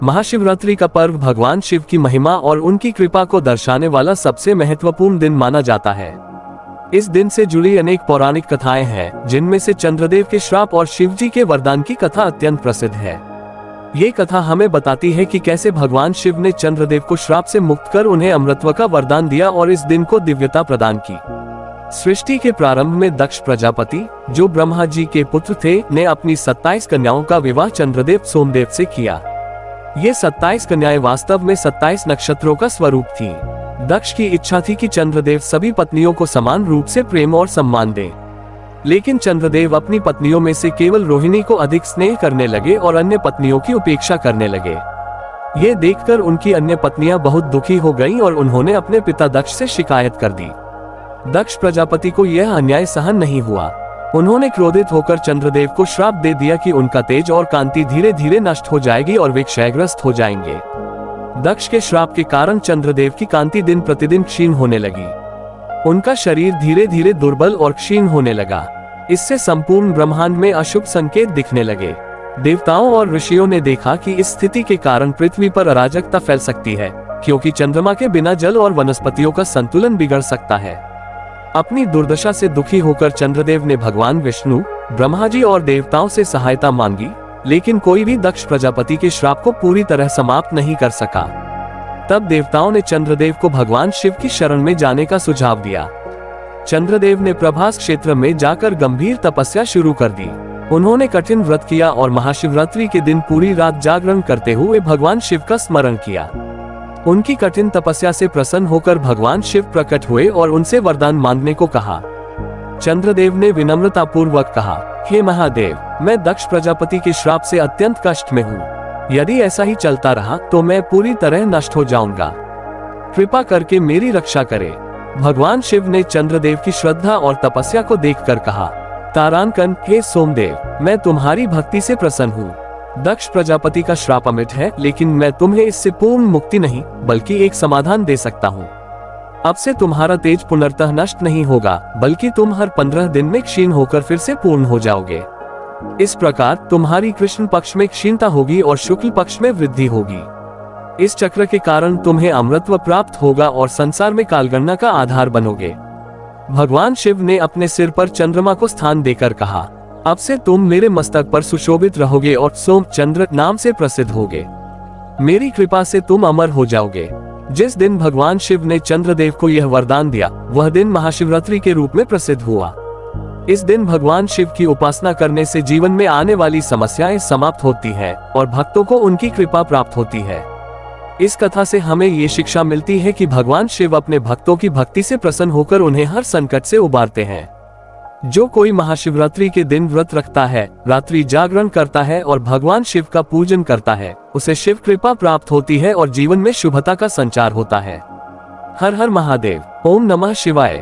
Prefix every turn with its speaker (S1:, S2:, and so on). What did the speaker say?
S1: महाशिवरात्रि का पर्व भगवान शिव की महिमा और उनकी कृपा को दर्शाने वाला सबसे महत्वपूर्ण दिन माना जाता है। इस दिन से जुड़ी अनेक पौराणिक कथाएं हैं, जिनमें से चंद्रदेव के श्राप और शिवजी के वरदान की कथा अत्यंत प्रसिद्ध है। ये कथा हमें बताती है कि कैसे भगवान शिव ने चंद्रदेव को श्राप से मुक्त कर उन्हें अमृतत्व का वरदान दिया और इस दिन को दिव्यता प्रदान की। सृष्टि के प्रारंभ में दक्ष प्रजापति, जो ब्रह्मा जी के पुत्र थे, ने अपनी 27 कन्याओं का विवाह चंद्रदेव सोमदेव से किया। ये 27 कन्याएं वास्तव में 27 नक्षत्रों का स्वरूप थी। दक्ष की इच्छा थी कि चंद्रदेव सभी पत्नियों को समान रूप से प्रेम और सम्मान दें, लेकिन चंद्रदेव अपनी पत्नियों में से केवल रोहिणी को अधिक स्नेह करने लगे और अन्य पत्नियों की उपेक्षा करने लगे। ये देखकर उनकी अन्य पत्नियां बहुत दुखी हो गईं और उन्होंने अपने पिता दक्ष से शिकायत कर दी। दक्ष प्रजापति को यह अन्याय सहन नहीं हुआ। उन्होंने क्रोधित होकर चंद्रदेव को श्राप दे दिया कि उनका तेज और कांति धीरे धीरे नष्ट हो जाएगी और वे क्षयग्रस्त हो जाएंगे। दक्ष के श्राप के कारण चंद्रदेव की कांति दिन प्रतिदिन क्षीण होने लगी। उनका शरीर धीरे धीरे दुर्बल और क्षीण होने लगा। इससे संपूर्ण ब्रह्मांड में अशुभ संकेत दिखने लगे। देवताओं और ऋषियों ने देखा कि इस स्थिति के कारण पृथ्वी पर अराजकता फैल सकती है, क्योंकि चंद्रमा के बिना जल और वनस्पतियों का संतुलन बिगड़ सकता है। अपनी दुर्दशा से दुखी होकर चंद्रदेव ने भगवान विष्णु, ब्रह्मा जी और देवताओं से सहायता मांगी, लेकिन कोई भी दक्ष प्रजापति के श्राप को पूरी तरह समाप्त नहीं कर सका। तब देवताओं ने चंद्रदेव को भगवान शिव की शरण में जाने का सुझाव दिया। चंद्रदेव ने प्रभास क्षेत्र में जाकर गंभीर तपस्या शुरू कर दी। उन्होंने कठिन व्रत किया और महाशिवरात्रि के दिन पूरी रात जागरण करते हुए भगवान शिव का स्मरण किया। उनकी कठिन तपस्या से प्रसन्न होकर भगवान शिव प्रकट हुए और उनसे वरदान मांगने को कहा। चंद्रदेव ने विनम्रता पूर्वक कहा, हे महादेव, मैं दक्ष प्रजापति के श्राप से अत्यंत कष्ट में हूँ। यदि ऐसा ही चलता रहा तो मैं पूरी तरह नष्ट हो जाऊंगा। कृपा करके मेरी रक्षा करे। भगवान शिव ने चंद्रदेव की श्रद्धा और तपस्या को देखकर कहा, तारांकन, हे सोमदेव, मैं तुम्हारी भक्ति से प्रसन्न हूँ। दक्ष प्रजापति का श्राप अमिट है, लेकिन मैं तुम्हें इससे पूर्ण मुक्ति नहीं बल्कि एक समाधान दे सकता हूँ। अब से तुम्हारा तेज पुनर्तः नष्ट नहीं होगा, बल्कि तुम हर 15 दिन में क्षीण होकर फिर से पूर्ण हो जाओगे। इस प्रकार तुम्हारी कृष्ण पक्ष में क्षीणता होगी और शुक्ल पक्ष में वृद्धि होगी। इस चक्र के कारण तुम्हें अमृतत्व प्राप्त होगा और संसार में कालगणना का आधार बनोगे। भगवान शिव ने अपने सिर पर चंद्रमा को स्थान देकर कहा, अब से तुम मेरे मस्तक पर सुशोभित रहोगे और सोम चंद्र नाम से प्रसिद्ध होगे। मेरी कृपा से तुम अमर हो जाओगे। जिस दिन भगवान शिव ने चंद्रदेव को यह वरदान दिया, वह दिन महाशिवरात्रि के रूप में प्रसिद्ध हुआ। इस दिन भगवान शिव की उपासना करने से जीवन में आने वाली समस्याएं समाप्त होती हैं और भक्तों को उनकी कृपा प्राप्त होती है। इस कथा से हमें ये शिक्षा मिलती है कि भगवान शिव अपने भक्तों की भक्ति से प्रसन्न होकर उन्हें हर संकट से उबारते हैं। जो कोई महाशिवरात्रि के दिन व्रत रखता है, रात्रि जागरण करता है और भगवान शिव का पूजन करता है, उसे शिव कृपा प्राप्त होती है और जीवन में शुभता का संचार होता है। हर हर महादेव। ओम नमः शिवाय।